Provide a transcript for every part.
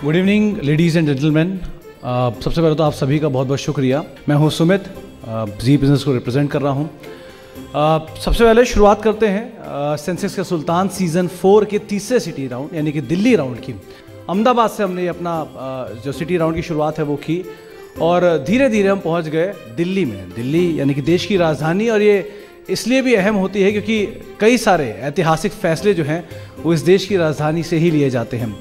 Good evening ladies and gentleman. सबसे पहले तो आप सभी का बहुत बहुत शुक्रिया। मैं हूं सुमित, जी बिज़नेस को रिप्रेजेंट कर रहा हूं। सबसे पहले शुरुआत करते हैं सेंसेक्स के सुल्तान सीज़न 4 के तीसरे सिटी राउंड यानी कि दिल्ली राउंड की। अहमदाबाद से हमने अपना जो सिटी राउंड की शुरुआत है वो की और धीरे धीरे हम पहुंच गए दिल्ली में। दिल्ली यानी कि देश की राजधानी, और ये इसलिए भी अहम होती है क्योंकि कई सारे ऐतिहासिक फैसले जो हैं वो इस देश की राजधानी से ही लिए जाते हैं।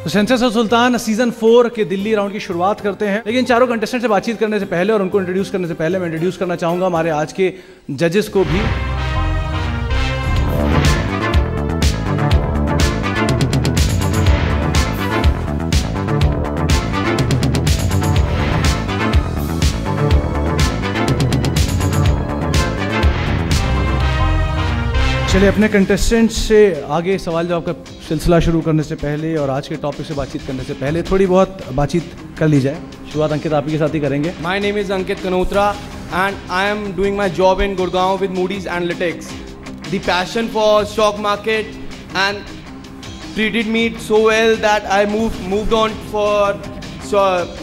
तो सेंसेक्स और सुल्तान सीजन 4 के दिल्ली राउंड की शुरुआत करते हैं, लेकिन चारों कंटेस्टेंट से बातचीत करने से पहले और उनको इंट्रोड्यूस करने से पहले मैं इंट्रोड्यूस करना चाहूँगा हमारे आज के जजेस को भी। चलिए अपने कंटेस्टेंट से आगे सवाल जवाब का सिलसिला शुरू करने से पहले और आज के टॉपिक से बातचीत करने से पहले थोड़ी बहुत बातचीत कर ली जाए। शुरुआत अंकित आप ही के साथ ही करेंगे। My name is Ankit Kanotra and I am doing my job in Gurgaon with Moody's Analytics. The passion for stock market and treated me so well that I moved on for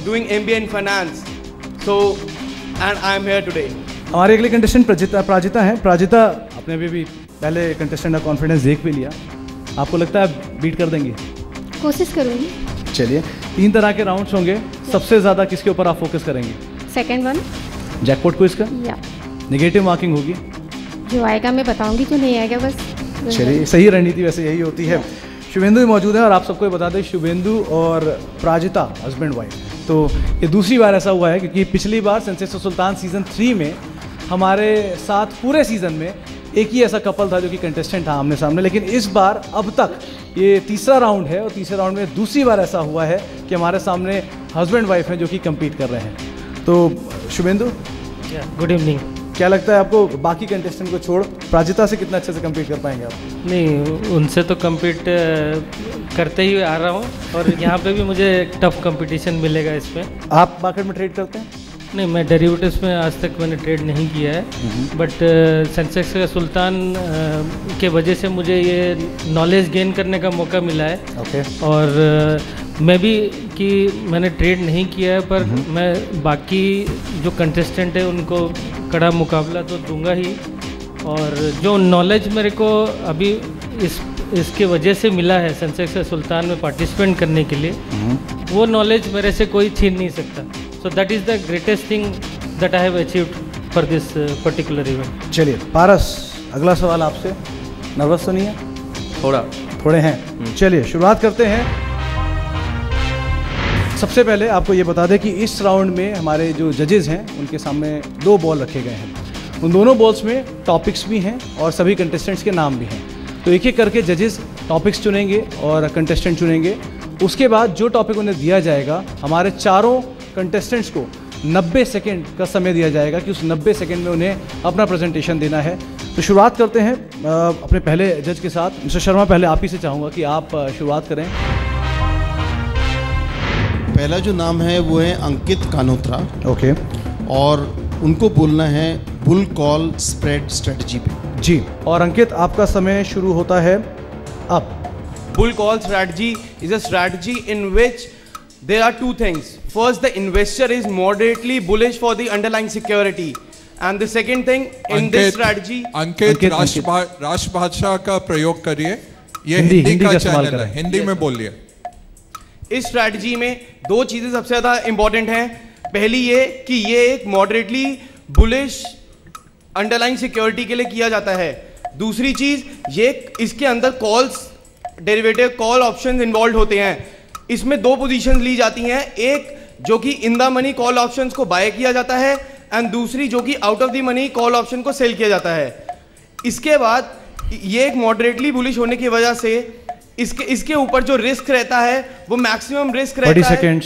doing MBA in finance. So and I am here today. हमारे अगले contestant Prajita हैं। प्राजिता अपने भी पहले contestant का confidence देख भी लिया, आपको लगता है बीट कर देंगे? कोशिश करूंगी। चलिए 3 तरह के राउंड्स होंगे, सबसे ज़्यादा किसके ऊपर आप फोकस करेंगे? Second one. जैकपॉट क्विज का? या नेगेटिव मार्किंग होगी? जो आएगा मैं बताऊंगी, जो नहीं आएगा बस। चलिए सही रणनीति वैसे यही होती है। शुभेंदु भी मौजूद है और आप सबको बता दें शुभेंदु और प्राजिता हस्बैंड वाइफ। तो ये दूसरी बार ऐसा हुआ है क्योंकि पिछली बार सेंसेक्स और सुल्तान सीजन 3 में हमारे साथ पूरे सीजन में एक ही ऐसा कपल था जो कि कंटेस्टेंट था आमने सामने, लेकिन इस बार अब तक ये तीसरा राउंड है और तीसरे राउंड में दूसरी बार ऐसा हुआ है कि हमारे सामने हस्बैंड वाइफ हैं जो कि compete कर रहे हैं। तो शुभेंदु, गुड इवनिंग। क्या लगता है आपको बाकी कंटेस्टेंट को छोड़ प्राजिता से कितना अच्छे से compete कर पाएंगे आप? नहीं, उनसे तो compete करते ही आ रहा हूँ और यहाँ पे भी मुझे टफ कंपटीशन मिलेगा इसमें। आप मार्केट में ट्रेड करते हैं? नहीं, मैं डेरिवेटिव्स में आज तक मैंने ट्रेड नहीं किया है, बट सेंसेक्स का सुल्तान के वजह से मुझे ये नॉलेज गेन करने का मौका मिला है। ओके। और मैं भी कि मैंने ट्रेड नहीं किया है, पर मैं बाकी जो कंटेस्टेंट है उनको कड़ा मुकाबला तो दूंगा ही, और जो नॉलेज मेरे को अभी इसके वजह से मिला है सेंसेक्स का सुल्तान में पार्टिसिपेंट करने के लिए, वो नॉलेज मेरे से कोई छीन नहीं सकता। So that is the greatest thing that I have achieved for this particular event. चलिए पारस, अगला सवाल आपसे। नर्वस तो नहीं है? थोड़े हैं। चलिए शुरुआत करते हैं। सबसे पहले आपको ये बता दें कि इस राउंड में हमारे जो जजेस हैं उनके सामने 2 बॉल रखे गए हैं। उन दोनों बॉल्स में टॉपिक्स भी हैं और सभी कंटेस्टेंट्स के नाम भी हैं। तो एक एक करके जजेस टॉपिक्स चुनेंगे और कंटेस्टेंट चुनेंगे। उसके बाद जो टॉपिक उन्हें दिया जाएगा, हमारे चारों कंटेस्टेंट्स को 90 सेकंड का समय दिया जाएगा कि उस 90 सेकंड में उन्हें अपना प्रेजेंटेशन देना है। तो शुरुआत करते हैं अपने पहले जज के साथ। मिस्टर शर्मा, पहले आप ही से चाहूँगा कि आप शुरुआत करें। पहला जो नाम है वो है अंकित कानोत्रा। ओके। और उनको बोलना है बुल कॉल स्प्रेड स्ट्रेटजी पे। जी, और अंकित आपका समय शुरू होता है अब। Bull call strategy is a strategy in which there are 2 things. First, the investor is moderately bullish for the underlying security, and the second thing in this strategy. अंकित राष्ट्रभाषा का प्रयोग करिए, ये हिंदी का चैनल है, हिंदी में बोलिए। इस स्ट्रैटेजी में 2 चीजें सबसे ज्यादा इंपॉर्टेंट हैं। पहली ये कि ये एक मॉडरेटली बुलिश अंडरलाइंग सिक्योरिटी के लिए किया जाता है। दूसरी चीज ये इसके अंदर calls, derivative call options involve होते हैं। इसमें 2 पोजीशंस ली जाती हैं, एक जो कि in the money call options को बाय किया जाता है एंड दूसरी जो कि out of the money call option को सेल किया जाता है। इसके बाद ये एक मॉडरेटली बुलिश होने की वजह से इसके ऊपर जो रिस्क रहता है वो मैक्सिमम रिस्क रहता है,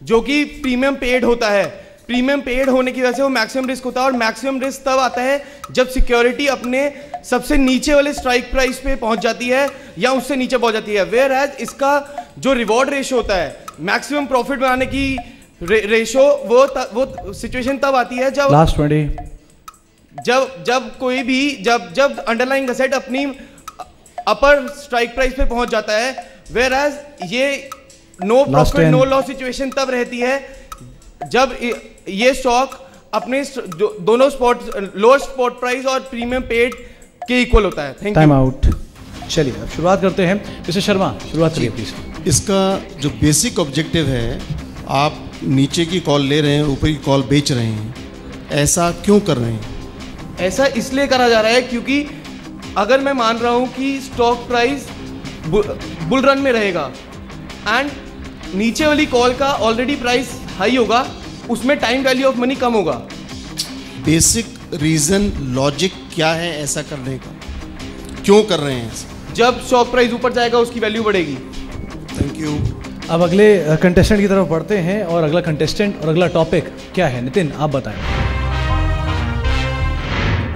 जो कि प्रीमियम पेड होता है। प्रीमियम पेड होने की वजह से वो मैक्सिमम रिस्क होता है, और मैक्सिमम रिस्क तब आता है जब सिक्योरिटी अपने सबसे नीचे वाले स्ट्राइक प्राइस पे पहुंच जाती है या उससे नीचे पहुंच जाती है। वेयर एज इसका जो रिवॉर्ड रेशो होता है, मैक्सिमम प्रॉफिट बनाने की रेशो, वो सिचुएशन तब आती है जब लास्ट 20 जब अंडरलाइंग एसेट अपनी अपर स्ट्राइक प्राइस पे पहुंच जाता है, वेयर एज ये no profit no loss situation तब रहती है जब ये स्टॉक अपने दोनों लोअर स्पॉट प्राइस और प्रीमियम पेड के इक्वल होता है। Thank you. Time out. चलिए अब शुरुआत करते हैं। मिस्टर शर्मा शुरुआत करिए प्लीज। इसका जो बेसिक ऑब्जेक्टिव है, आप नीचे की कॉल ले रहे हैं, ऊपर की कॉल बेच रहे हैं, ऐसा क्यों कर रहे हैं? ऐसा इसलिए करा जा रहा है क्योंकि अगर मैं मान रहा हूं कि स्टॉक प्राइस बुल रन में रहेगा एंड नीचे वाली कॉल का ऑलरेडी प्राइस हाई होगा, उसमें टाइम वैल्यू ऑफ मनी कम होगा। बेसिक रीजन लॉजिक क्या है ऐसा करने का, क्यों कर रहे हैं ऐसा? जब स्टॉक प्राइस ऊपर जाएगा उसकी वैल्यू बढ़ेगी। Thank you. अब अगले कंटेस्टेंट की तरफ बढ़ते हैं और अगला कंटेस्टेंट और अगला टॉपिक क्या है? नितिन आप बताएं।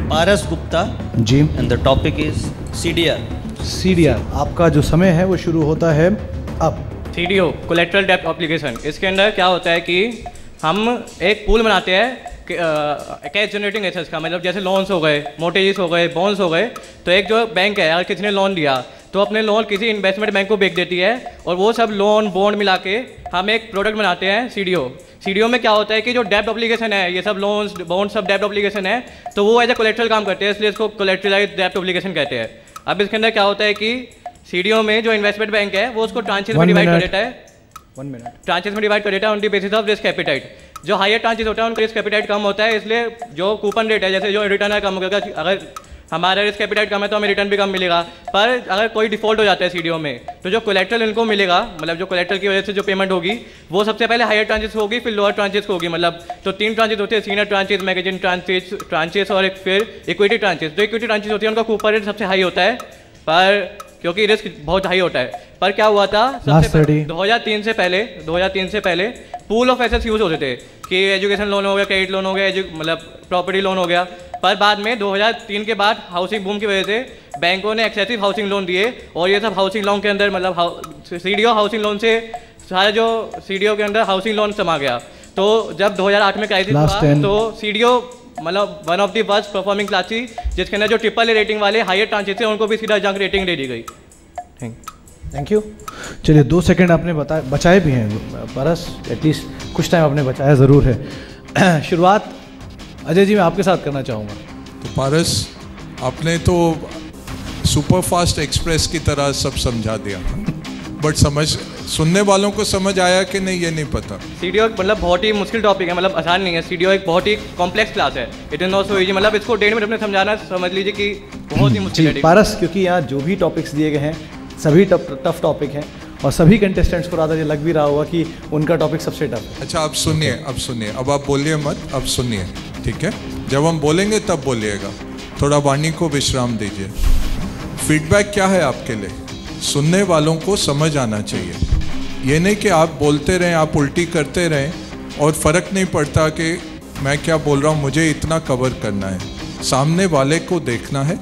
Paras Gupta ji. And the topic is CDR। CDR आपका जो समय है वो शुरू होता है अब। CDO कोलेटरल डेप्ट ऑब्लिगेशन, इसके अंदर क्या होता है कि हम एक पूल बनाते हैं कैश जनरेटिंग एसेट्स का, मतलब जैसे लोन्स हो गए, मोर्टगेज हो गए, बॉन्ड्स हो गए। तो एक जो बैंक है, अगर किसी ने लोन लिया तो अपने लोन किसी इन्वेस्टमेंट बैंक को बेच देती है और वो सब लोन बॉन्ड मिला के हम एक प्रोडक्ट बनाते हैं CDO में क्या होता है कि जो डेप्ट ऑब्लिगेशन है, ये सब लोन्स बॉन्ड सब डेप्ट ऑब्लिगेशन है, तो वो एज ए कोलेटरल काम करते हैं, इसलिए इसको कोलेटरलाइज्ड डेप्ट ऑब्लिगेशन कहते हैं। अब इसके अंदर क्या होता है कि CDO में जो इन्वेस्टमेंट बैंक है वो उसको ट्रांचेस में डिवाइड कर देता है। 1 मिनट। ट्रांचेस में डिवाइड कर देता है on the basis of risk कैपिटाइट। जो हायर ट्रांचेस होता है उनका रिस्क कैपिटाइट कम होता है, इसलिए जो कूपन रेट है, जैसे जो रिटर्न है कम होगा। अगर हमारा रिस्क कैपिटाइट कम है तो हमें रिटर्न भी कम मिलेगा। पर अगर कोई डिफॉल्ट हो जाता है CDO में, तो जो कोलेटरल इनको मिलेगा, मतलब जो कोलेटरल की वजह से जो पेमेंट होगी वो सबसे पहले हायर ट्रांचेस होगी, फिर लोअर ट्रांचेस होगी। मतलब तो 3 ट्रांचेस होते हैं, सीनियर ट्रांचेस, मैगजीन ट्रांचेस और एक फिर इक्विटी ट्रांचेस। जो इक्विटी ट्रांचेस होती है उनका कूपन रेट सबसे हाई होता है, पर क्योंकि रिस्क बहुत हाई होता है। पर क्या हुआ था, सबसे 2003 से पहले पूल ऑफ एसेट्स यूज होते थे कि एजुकेशन लोन हो गया, क्रेडिट लोन हो गया, मतलब प्रॉपर्टी लोन हो गया। पर बाद में 2003 के बाद हाउसिंग बूम की वजह से बैंकों ने एक्सेसिव हाउसिंग लोन दिए और ये सब हाउसिंग लोन के अंदर, मतलब CDO हाउसिंग लोन से सारा जो CDO के अंदर हाउसिंग लोन समा गया। तो जब 2008 में क्राइसिस हुआ तो CDO मतलब one of the worst performing class थी, जिसके अंदर जो AAA रेटिंग वाले हायर ट्रांचेस थे उनको भी सीधा जंक रेटिंग दे दी गई। Thank you. चलिए 2 सेकंड आपने बचाए भी हैं पारस, एटलीस्ट कुछ टाइम आपने बचाया ज़रूर है। शुरुआत अजय जी मैं आपके साथ करना चाहूँगा। तो पारस, आपने तो सुपर फास्ट एक्सप्रेस की तरह सब समझा दिया, बट सुनने वालों को समझ आया कि नहीं ये नहीं पता। CDO मतलब बहुत ही मुश्किल टॉपिक है, मतलब आसान नहीं है। CDO एक बहुत ही कॉम्प्लेक्स क्लास है, it is not so easy. मतलब इसको 1.5 मिनट में समझाना समझ लीजिए कि बहुत ही मुश्किल है। पारस, क्योंकि यहाँ जो भी टॉपिक्स दिए गए हैं सभी टफ टॉपिक हैं और सभी कंटेस्टेंट्स को ये लग भी रहा होगा कि उनका टॉपिक सबसे टफ है। अच्छा, अब सुनिए, अब आप बोलिए मत, अब सुनिए, ठीक है? जब हम बोलेंगे तब बोलिएगा, थोड़ा वाणी को विश्राम दीजिए। फीडबैक क्या है आपके लिए? सुनने वालों को समझ आना चाहिए, ये नहीं कि आप बोलते रहें, आप उल्टी करते रहें और फ़र्क नहीं पड़ता कि मैं क्या बोल रहा हूँ, मुझे इतना कवर करना है। सामने वाले को देखना है,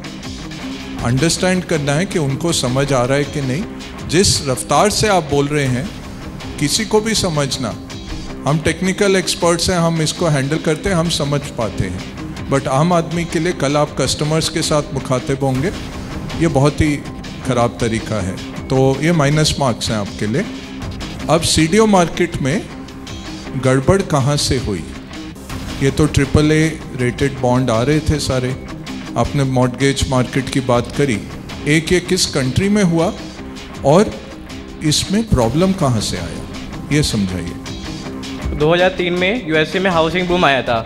अंडरस्टैंड करना है कि उनको समझ आ रहा है कि नहीं। जिस रफ्तार से आप बोल रहे हैं किसी को भी समझना, हम टेक्निकल एक्सपर्ट्स हैं, हम इसको हैंडल करते हैं, हम समझ पाते हैं, बट आम आदमी के लिए कल आप कस्टमर्स के साथ मुखातिब होंगे, ये बहुत ही ख़राब तरीका है, तो ये माइनस मार्क्स हैं आपके लिए। अब CDO मार्केट में गड़बड़ कहाँ से हुई? ये तो AAA रेटेड बॉन्ड आ रहे थे सारे, आपने मॉर्टगेज मार्केट की बात करी, एक ये किस कंट्री में हुआ और इसमें प्रॉब्लम कहाँ से आया, ये समझाइए। 2003 में USA में हाउसिंग बूम आया था,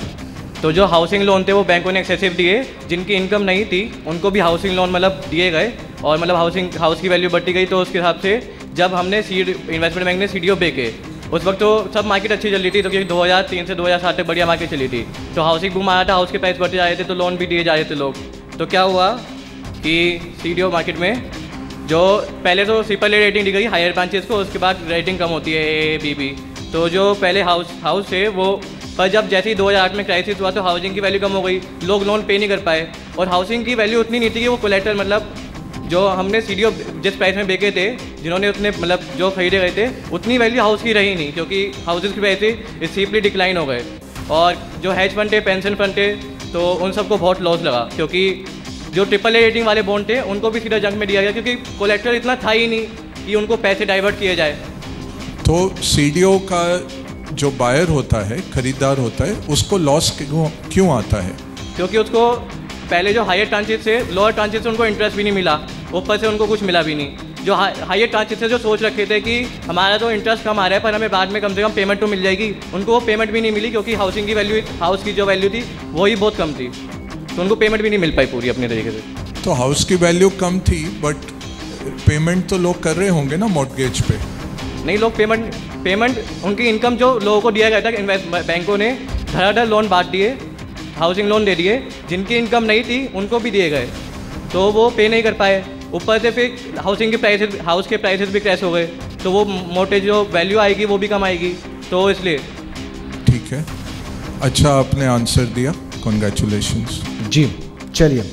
तो जो हाउसिंग लोन थे वो बैंकों ने एक्सेसिव दिए, जिनकी इनकम नहीं थी उनको भी हाउसिंग लोन मतलब दिए गए और मतलब हाउस की वैल्यू बढ़ती गई। तो उसके हिसाब से जब हमने इन्वेस्टमेंट बैंक ने CDO बेचे, उस वक्त तो सब मार्केट अच्छी चल रही थी, तो क्योंकि 2003 से 2007 तक बढ़िया मार्केट चली थी, तो हाउसिंग बूम आया था, हाउस के प्राइस बढ़ते जा रहे थे, तो लोन भी दिए जा रहे थे लोग। तो क्या हुआ कि CDO मार्केट में जो पहले तो AAA रेटिंग दी गई हायर ब्रांचेस को, उसके बाद रेटिंग कम होती है AA BB। तो जो पहले हाउस थे वो, पर जब जैसे ही 2008 में क्राइसिस हुआ तो हाउसिंग की वैल्यू कम हो गई, लोग लोन पे नहीं कर पाए और हाउसिंग की वैल्यू उतनी नहीं थी कि वो कोलेटरल, मतलब जो हमने CDO जिस प्राइस में बेचे थे, जिन्होंने उतने मतलब जो खरीदे गए थे उतनी वैल्यू हाउस की रही नहीं, क्योंकि हाउसेज की वजह से स्टीपली डिक्लाइन हो गए। और जो हेज फंड थे, पेंशन फंड थे, तो उन सबको बहुत लॉस लगा, क्योंकि जो AAA रेटिंग वाले बॉन्ड थे उनको भी सीधा जंक में दिया गया, क्योंकि कोलेटरल इतना था ही नहीं कि उनको पैसे डाइवर्ट किए जाए। तो सीडीओ का जो बायर होता है, खरीदार होता है, उसको लॉस क्यों आता है? क्योंकि उसको पहले जो हायर ट्रांचेस से लोअर ट्रांचेस से उनको इंटरेस्ट भी नहीं मिला, ऊपर से उनको कुछ मिला भी नहीं। जो हायर ट्रांचेस से जो सोच रखे थे कि हमारा तो इंटरेस्ट कम आ रहा है पर हमें बाद में कम से कम पेमेंट तो मिल जाएगी, उनको वो पेमेंट भी नहीं मिली क्योंकि हाउसिंग की वैल्यू, हाउस की जो वैल्यू थी वही बहुत कम थी, तो उनको पेमेंट भी नहीं मिल पाई पूरी अपने तरीके से। तो हाउस की वैल्यू कम थी बट पेमेंट तो लोग कर रहे होंगे ना मॉर्टगेज पे? नहीं, लोग पेमेंट उनकी इनकम जो लोगों को दिया गया था, बैंकों ने धड़ाधड़ लोन बांट दिए, हाउसिंग लोन दे दिए, जिनकी इनकम नहीं थी उनको भी दिए गए, तो वो पे नहीं कर पाए। ऊपर से फिर हाउसिंग के प्राइसेस, हाउस के प्राइसेस भी क्रैश हो गए, तो वो मोटे जो वैल्यू आएगी वो भी कम आएगी, तो इसलिए। ठीक है, अच्छा आपने आंसर दिया, कॉन्ग्रेचुलेशंस। जी चलिए।